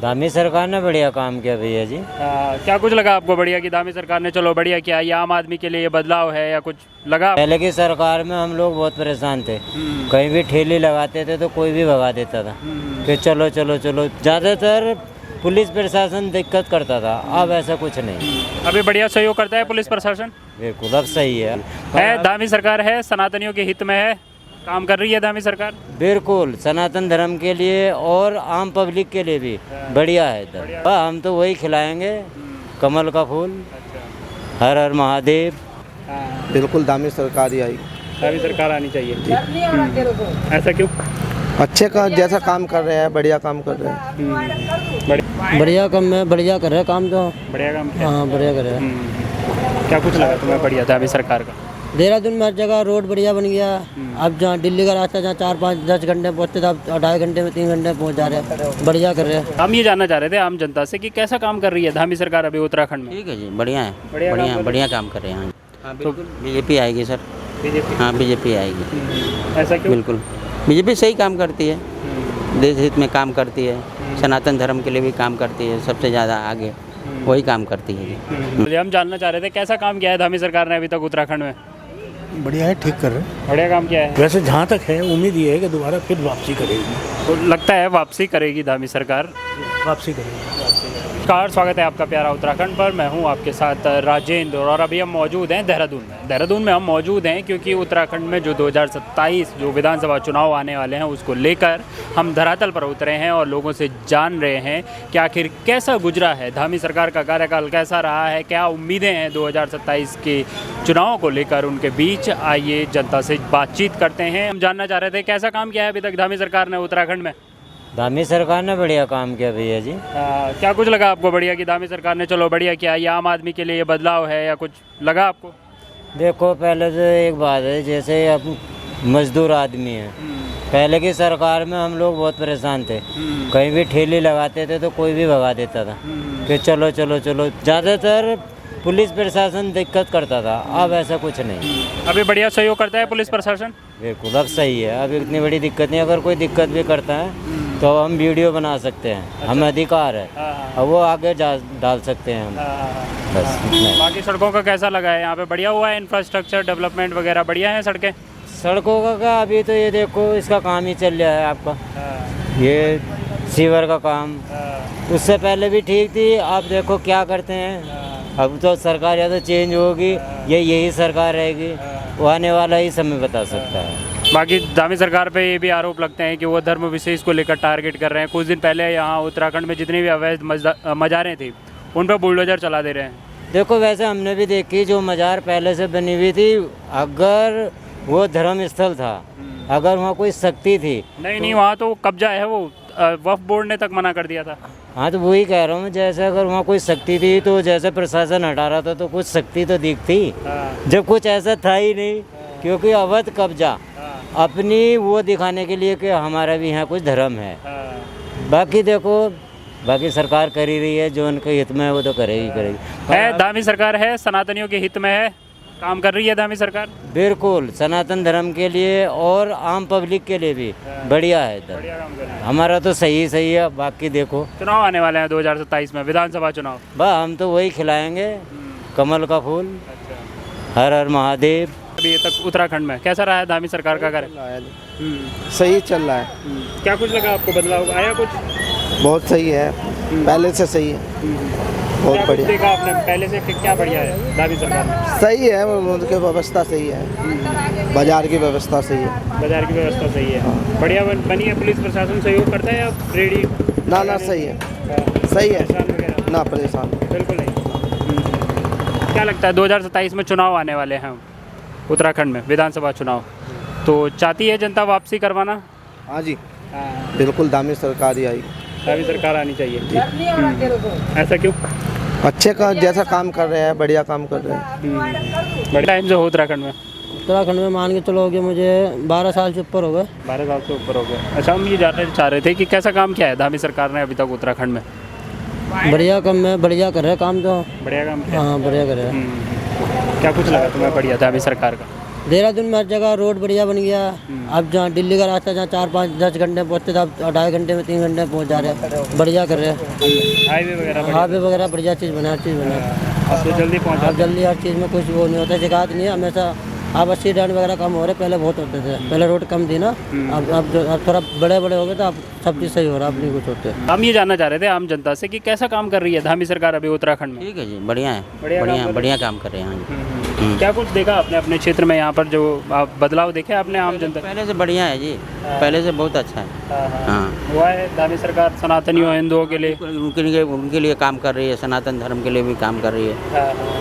धामी सरकार ने बढ़िया काम किया भैया जी। क्या कुछ लगा आपको बढ़िया कि धामी सरकार ने चलो बढ़िया किया, या आम आदमी के लिए ये बदलाव है या कुछ लगा? पहले की सरकार में हम लोग बहुत परेशान थे, कहीं भी ठेली लगाते थे तो कोई भी भगा देता था कि चलो चलो चलो। ज़्यादातर पुलिस प्रशासन दिक्कत करता था, अब ऐसा कुछ नहीं। अभी बढ़िया सहयोग करता है पुलिस प्रशासन? बिल्कुल अब सही है। धामी सरकार है, सनातनियों के हित में है, काम कर रही है धामी सरकार? बिल्कुल सनातन धर्म के लिए और आम पब्लिक के लिए भी बढ़िया है इधर। हम तो वही खिलाएंगे, कमल का फूल। हर हर महादेव। बिल्कुल धामी सरकार ही आई। धामी सरकार आनी चाहिए। ऐसा क्यों? अच्छे का जैसा काम कर रहे हैं, बढ़िया काम कर रहे हैं। बढ़िया काम है, बढ़िया कर रहे हैं काम तो। बढ़िया काम किया। हाँ बढ़िया कर रहे हैं। क्या कुछ लगा तुम्हें बढ़िया धामी सरकार का? देहरादून में हर जगह रोड बढ़िया बन गया। अब जहाँ दिल्ली का रास्ता जहाँ 4-5-10 घंटे में पहुँचते थे, अब 2.5 घंटे में 3 घंटे में पहुँच जा रहे हैं। बढ़िया कर रहे हैं। हम ये जानना चाह रहे थे आम जनता से कि कैसा काम कर रही है धामी सरकार अभी उत्तराखंड में? ठीक है जी, बढ़िया है, बढ़िया बढ़िया काम कर रहे हैं। हाँ बिल्कुल। बीजेपी आएगी सर। बीजेपी? हाँ बीजेपी आएगी। ऐसा क्यों? बिल्कुल बीजेपी सही काम करती है, देश हित में काम करती है, सनातन धर्म के लिए भी काम करती है, सबसे ज़्यादा आगे वही काम करती है जी। हम जानना चाह रहे थे कैसा काम किया है धामी सरकार ने अभी तक उत्तराखंड में? बढ़िया है, ठीक कर रहे हैं। बढ़िया काम किया है। वैसे जहाँ तक है उम्मीद ये है कि दोबारा फिर वापसी करेगी। तो लगता है वापसी करेगी धामी सरकार? वापसी करेगी। नमस्कार, स्वागत है आपका प्यारा उत्तराखंड पर। मैं हूं आपके साथ राजेंद्र और अभी हम मौजूद हैं देहरादून में हम मौजूद हैं क्योंकि उत्तराखंड में जो 2027 जो विधानसभा चुनाव आने वाले हैं उसको लेकर हम धरातल पर उतरे हैं और लोगों से जान रहे हैं कि आखिर कैसा गुजरा है धामी सरकार का कार्यकाल, कैसा रहा है, क्या उम्मीदें हैं 2027 के चुनाव को लेकर उनके बीच। आइए जनता से बातचीत करते हैं। हम जानना चाह रहे थे कैसा काम किया है अभी तक धामी सरकार ने उत्तराखंड में? धामी सरकार ने बढ़िया काम किया भैया जी। क्या कुछ लगा आपको बढ़िया कि धामी सरकार ने चलो बढ़िया किया, या आम आदमी के लिए ये बदलाव है या कुछ लगा आपको? देखो पहले तो एक बात है, जैसे अब मजदूर आदमी है, पहले की सरकार में हम लोग बहुत परेशान थे, कहीं भी ठेली लगाते थे तो कोई भी भगा देता था कि चलो चलो चलो। ज़्यादातर पुलिस प्रशासन दिक्कत करता था, अब ऐसा कुछ नहीं। अभी बढ़िया सहयोग करता है पुलिस प्रशासन? बिल्कुल अब सही है, अब इतनी बड़ी दिक्कत नहीं। अगर कोई दिक्कत भी करता है तो हम वीडियो बना सकते हैं, हमें अधिकार है, अब वो आगे डाल सकते हैं हम। बस इतना। बाकी सड़कों का कैसा लगा है यहाँ पे? बढ़िया हुआ है, इंफ्रास्ट्रक्चर डेवलपमेंट वगैरह बढ़िया है सड़कें? सड़कों का क्या, अभी तो ये देखो इसका काम ही चल रहा है आपका, ये सीवर का काम। उससे पहले भी ठीक थी, आप देखो क्या करते हैं। अब तो सरकार या तो चेंज होगी या यही सरकार रहेगी, वो आने वाला ही समय बता सकता है। बाकी धामी सरकार पे ये भी आरोप लगते हैं कि वो धर्म विशेष को लेकर टारगेट कर रहे हैं। कुछ दिन पहले यहाँ उत्तराखंड में जितनी भी अवैध मज़ारें थी उन पर बुलडोजर चला दे रहे हैं। देखो वैसे हमने भी देखी, जो मज़ार पहले से बनी हुई थी, अगर वो धर्म स्थल था, अगर वहाँ कोई शक्ति थी नहीं, वहाँ तो कब्जा है, वो वक्फ बोर्ड ने तक मना कर दिया था। हाँ तो वही कह रहा हूँ, जैसे अगर वहाँ कोई शक्ति थी तो जैसे प्रशासन हटा रहा था तो कुछ शक्ति तो दिखती, जब कुछ ऐसा था ही नहीं, क्योंकि अवैध कब्जा अपनी वो दिखाने के लिए कि हमारा भी यहाँ कुछ धर्म है। बाकी देखो, बाकी सरकार कर ही रही है, जो उनके हित में है वो तो करेगी। है धामी सरकार है, सनातनियों के हित में है, काम कर रही है धामी सरकार? बिल्कुल सनातन धर्म के लिए और आम पब्लिक के लिए भी बढ़िया है इधर। हमारा तो सही है। बाकी देखो चुनाव आने वाले हैं 2027 में, विधानसभा चुनाव। बस हम तो वही खिलाएंगे, कमल का फूल। हर हर महादेव। अभी तक उत्तराखंड में कैसा रहा है धामी सरकार का कार्य? सही चल रहा है। क्या कुछ लगा आपको बदलाव आया कुछ? बहुत सही है, पहले से सही है, बहुत बढ़िया। देखा आपने पहले से क्या बढ़िया है धामी सरकार में? सही है, उनकी व्यवस्था सही है, बाजार की व्यवस्था सही है। बाजार की व्यवस्था सही है, बढ़िया बनी है। पुलिस प्रशासन सहयोग करता है या रेडी? ना सही है, सही है ना, परेशान बिल्कुल नहीं। क्या लगता है 2027 में चुनाव आने वाले हैं उत्तराखंड में, विधानसभा चुनाव, तो चाहती है जनता वापसी करवाना? हाँ जी, बिल्कुल धामी सरकार ही आई। धामी सरकार आनी चाहिए। ऐसा क्यों? अच्छे का जैसा काम कर रहे हैं, बढ़िया काम कर रहे हैं। बड़े टाइम से हो उत्तराखंड में? उत्तराखंड में मान के चलो कि मुझे 12 साल से ऊपर हो गए। 12 साल से ऊपर हो गए। अच्छा, हम ये जानना चाह रहे थे कि कैसा काम किया है धामी सरकार ने अभी तक उत्तराखंड में? बढ़िया काम है, बढ़िया कर रहे हैं काम तो। बढ़िया काम किया। हाँ बढ़िया कर रहे हैं। क्या कुछ लगा तुम्हें बढ़िया धामी सरकार का? देहरादून में हर जगह रोड बढ़िया बन गया। अब जहाँ दिल्ली का रास्ता जहाँ 4-5-10 घंटे पहुँचते थे, अब 2.5 घंटे में 3 घंटे में पहुँच जा रहे हैं। बढ़िया कर रहे हैं। हाईवे वगैरह बढ़िया चीज़ बना, हर चीज़ बना। अब तो जल्दी पहुँचा। अब जल्दी हर चीज़ में कुछ वो नहीं होता, शिकायत नहीं है हमेशा। अब एक्सीडेंट वगैरह कम हो रहे, पहले बहुत होते थे। पहले रोड कम थी ना, अब थोड़ा बड़े हो गए तो अब सब चीज़ सही हो रहा है, अब नहीं कुछ होते। हम ये जानना चाह रहे थे आम जनता से कि कैसा काम कर रही है धामी सरकार अभी उत्तराखंड में। ठीक है जी, बढ़िया है, बढ़िया बढ़िया काम कर रहे हैं। क्या कुछ देखा आपने अपने क्षेत्र में यहाँ पर जो आप बदलाव देखे आपने आम जनता? पहले से बढ़िया है जी, पहले से बहुत अच्छा है। हाँ, हुआ है धामी सरकार सनातनियों हिंदुओं के लिए। उनके लिए काम कर रही है, सनातन धर्म के लिए भी काम कर रही है।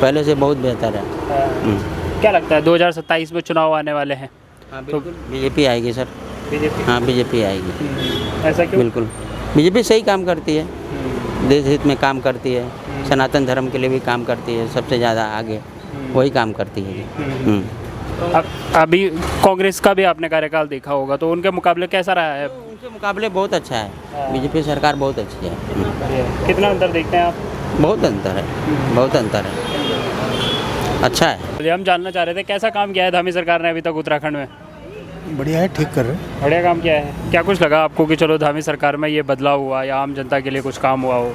पहले से बहुत बेहतर है। क्या लगता है 2027 में चुनाव आने वाले हैं? हाँ, बिल्कुल बीजेपी आएगी सर। बीजेपी? हाँ, बीजेपी आएगी। ऐसा क्यों? बिल्कुल, बीजेपी सही काम करती है, देश हित में काम करती है, सनातन धर्म के लिए भी काम करती है, सबसे ज़्यादा आगे वही काम करती है। अभी कांग्रेस का भी आपने कार्यकाल देखा होगा, तो उनके मुकाबले कैसा रहा है? उनके मुकाबले बहुत अच्छा है, बीजेपी सरकार बहुत अच्छी है। कितना अंतर देखते हैं आप? बहुत अंतर है, बहुत अंतर है, अच्छा है। हम जानना चाह रहे थे कैसा काम किया है धामी सरकार ने अभी तक उत्तराखंड में? बढ़िया है, ठीक कर रहे हैं। बढ़िया काम किया है। क्या कुछ लगा आपको कि चलो धामी सरकार में ये बदलाव हुआ या आम जनता के लिए कुछ काम हुआ हो?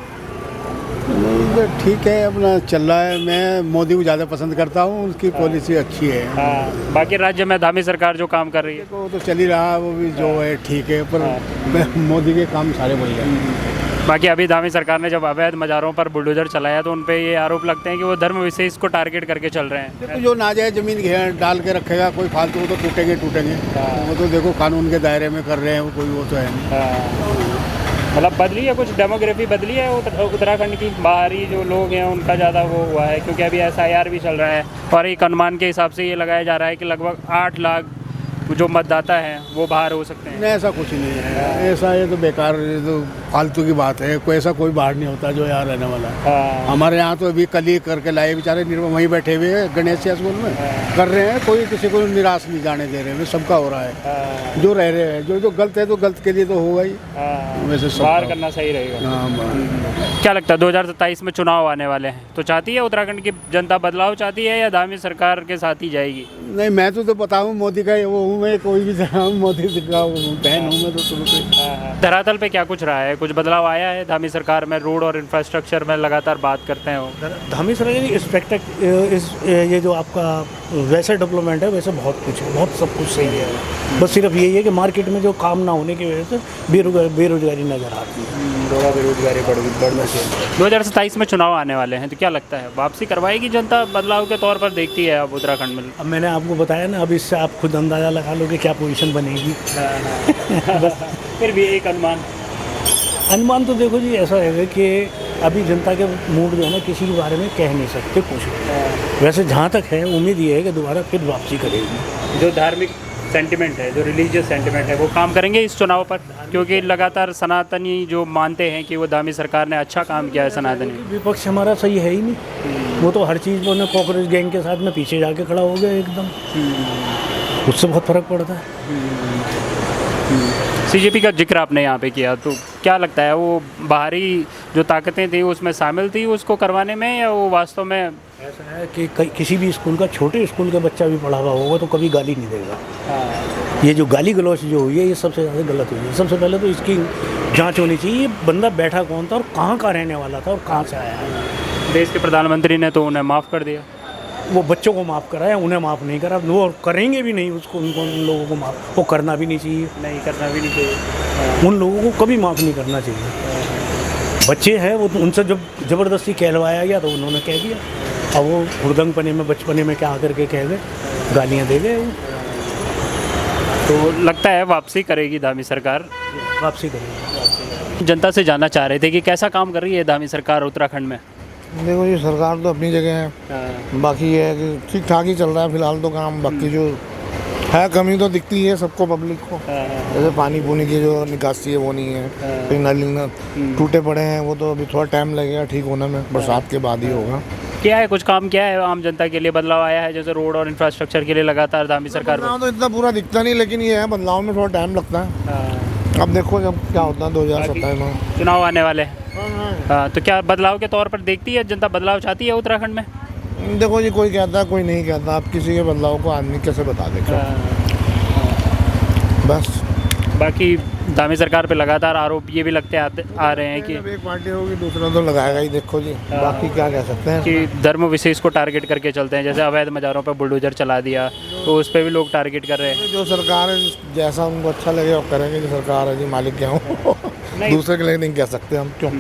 नहीं, ठीक है, अपना चल रहा है। मैं मोदी को ज़्यादा पसंद करता हूँ, उसकी पॉलिसी अच्छी है। हाँ, बाकी राज्य में धामी सरकार जो काम कर रही है वो तो चल ही रहा है, वो भी जो है ठीक है, पर मोदी के काम सारे बढ़िया हैं। बाकी अभी धामी सरकार ने जब अवैध मज़ारों पर बुलडोजर चलाया तो उन पे ये आरोप लगते हैं कि वो धर्म विशेष को टारगेट करके चल रहे हैं। देखो, जो नाजायज जमीन डाल के रखेगा कोई फालतू, वो तो टूटेंगे। वो तो देखो कानून के दायरे में कर रहे हैं, वो कोई वो तो है नहीं। मतलब बदली है कुछ, डेमोग्राफी बदली है उत्तराखंड की। बाहरी जो लोग हैं उनका ज़्यादा वो हुआ है, क्योंकि अभी SIR भी चल रहा है और एक अनुमान के हिसाब से ये लगाया जा रहा है कि लगभग 8 लाख जो मतदाता हैं वो बाहर हो सकते हैं। नहीं, ऐसा कुछ नहीं है। ऐसा ये तो बेकार, ये तो फालतू की बात है। कोई ऐसा कोई बाहर नहीं होता जो यहाँ रहने वाला है। हमारे यहाँ तो अभी कल ही करके लाए बेचारे, वहीं बैठे हुए हैं गणेश स्कूल में कर रहे हैं। कोई किसी को निराश नहीं जाने दे रहे हैं, सबका हो रहा है। जो रह रहे हैं, जो गलत है तो गलत के लिए तो होगा ही, वैसे बाहर करना सही रहेगा। क्या लगता है 2027 में चुनाव आने वाले हैं, तो चाहती है उत्तराखंड की जनता बदलाव चाहती है या धामी सरकार के साथ ही जाएगी? नहीं, मैं तो बताऊँ मोदी का वो हूँ, मैं कोई भी मोदी का बहन हूँ मैं तो शुरू से। धरातल पे क्या कुछ रहा है, कुछ बदलाव आया है धामी सरकार में? रोड और इंफ्रास्ट्रक्चर में लगातार बात करते हैं वो। धामी सरकार ये जो आपका वैसे डेवलपमेंट है, वैसे बहुत कुछ है, बहुत सब कुछ सही है। बस सिर्फ यही है कि मार्केट में जो काम ना होने की वजह से बेरोजगारी नजर आती है। बेरोजगारी बढ़ 2027 में चुनाव आने वाले हैं, तो क्या लगता है वापसी करवाएगी जनता, बदलाव के तौर पर देखती है अब उत्तराखंड में? अब मैंने आपको बताया ना, अब इससे आप खुद अंदाज़ा लगा लो कि क्या पोजीशन बनेगी। बस फिर भी एक अनुमान तो देखो जी, ऐसा है कि अभी जनता के मूड जो है ना, किसी के बारे में कह नहीं सकते कुछ। वैसे जहाँ तक है, उम्मीद ये है कि दोबारा फिर वापसी करेगी। जो धार्मिक सेंटिमेंट है, जो रिलीजियस सेंटिमेंट है, वो काम करेंगे इस चुनाव पर, क्योंकि लगातार सनातनी जो मानते हैं कि वो धामी सरकार ने अच्छा काम किया है। सनातनी विपक्ष हमारा सही है ही नहीं, वो तो हर चीज़ में कॉकरोच गैंग के साथ में पीछे जाके खड़ा हो गया एकदम। उससे बहुत फर्क पड़ता है। CJP का जिक्र आपने यहाँ पे किया, तो क्या लगता है वो बाहरी जो ताकतें थी उसमें शामिल थी उसको करवाने में, या वो वास्तव में? ऐसा है कि किसी भी स्कूल का, छोटे स्कूल का बच्चा भी पढ़ा हुआ होगा तो कभी गाली नहीं देगा। ये जो गाली गलौच जो हुई है, ये सबसे ज़्यादा गलत हुई है। सबसे पहले तो इसकी जांच होनी चाहिए, ये बंदा बैठा कौन था और कहाँ का रहने वाला था और कहाँ से आया है। देश के प्रधानमंत्री ने तो उन्हें माफ़ कर दिया। वो बच्चों को माफ़ करा है, उन्हें माफ़ नहीं करा। वो करेंगे भी नहीं उसको, उन लोगों को माफ़ वो करना भी नहीं चाहिए। नहीं करना भी नहीं चाहिए, उन लोगों को कभी माफ़ नहीं करना चाहिए। बच्चे हैं वो, उनसे जब ज़बरदस्ती कहलवाया गया तो उन्होंने कह दिया। अब वो हुड़दंगपने में, बचपने में क्या करके कह गए, गालियाँ दे गए। तो लगता है वापसी करेगी धामी सरकार? वापसी करेगी। जनता से जानना चाह रहे थे कि कैसा काम कर रही है धामी सरकार उत्तराखंड में? देखो जी, सरकार तो अपनी जगह है, बाकी ये है कि ठीक ठाक ही चल रहा है फिलहाल तो काम। बाकी जो है कमी तो दिखती है सबको, पब्लिक को। जैसे पानी पूनी की जो निकासी है वो नहीं है, फिर नल टूटे पड़े हैं, वो तो अभी थोड़ा टाइम लगेगा ठीक होने में, बरसात के बाद ही होगा। क्या है कुछ काम किया है आम जनता के लिए, बदलाव आया है? जैसे रोड और इंफ्रास्ट्रक्चर के लिए लगातार धामी सरकार बदलाव तो इतना पूरा दिखता नहीं, लेकिन ये है बदलाव में थोड़ा टाइम लगता है। अब देखो जब क्या होता है 2027 में चुनाव आने वाले हैं। हाँ, तो क्या बदलाव के तौर पर देखती है जनता, बदलाव चाहती है उत्तराखंड में? देखो जी, कोई कहता है कोई नहीं कहता, अब किसी के बदलाव को आदमी कैसे बता देगा। बस बाकी दामी सरकार पे लगातार आरोप ये भी लगते आ रहे हैं कि अब एक पार्टी होगी दूसरा तो लगाएगा ही। देखो जी, बाकी क्या कह सकते हैं। कि धर्म विशेष को टारगेट करके चलते हैं, जैसे अवैध मज़ारों पर बुलडोजर चला दिया तो उस पर भी लोग टारगेट कर रहे हैं। जो सरकार है जैसा उनको अच्छा लगे वो करेंगे। जो सरकार है जी, मालिक क्या हूँ दूसरे के लिए नहीं कह सकते हम। क्यों